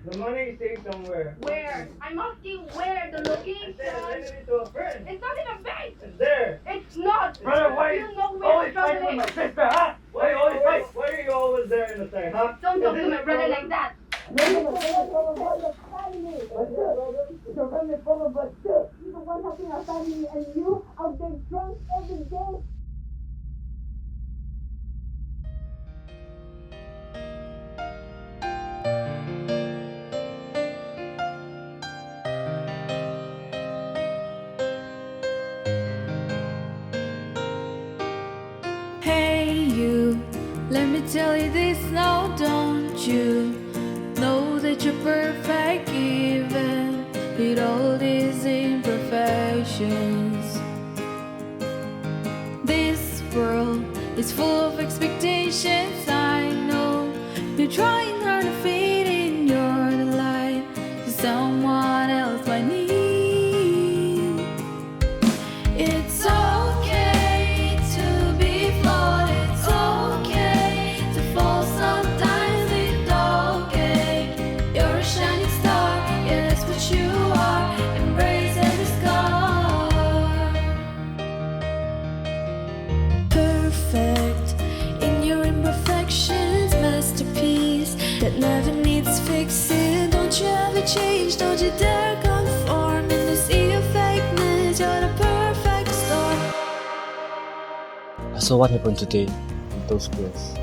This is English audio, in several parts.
The money is saved somewhere. Where? I'm asking where the location. Send it to a friend. It's not in a bank. It's there. It's not. Brother, why You know where always the fighting trouble with my is. sister, huh? Why are you always there in the side, huh? Don't talk to my brother like that. It's your family problem, but still. You're the one helping our family, and you out there drunk every day. Hey you, let me tell you this now, don't you know that you're perfect even with all these imperfections? This world is full of expectations, I know. You're trying hard to fit in your life to someone else might need. It's okay to be flawed, it's okay to fall sometimes, it's okay. You're a shining star, yeah, that's what you are. Embrace every scar. Perfect in your imperfections, masterpiece that never needs fixing. Don't you ever change, don't you dare conform. In the sea of fakeness, you're the perfect storm. So what happened today with those girls?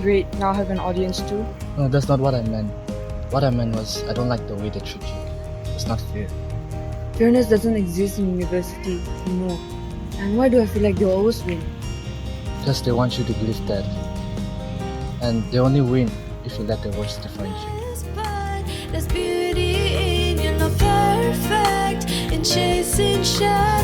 Great, now I have an audience too. No, that's not what I meant. What I meant was I don't like the way they treat you. It's not fair. Fairness doesn't exist in university anymore. And why do I feel like they always win? Because they want you to believe that. And they only win if you let their words define you. There's beauty in you're not perfect in chasing shadows.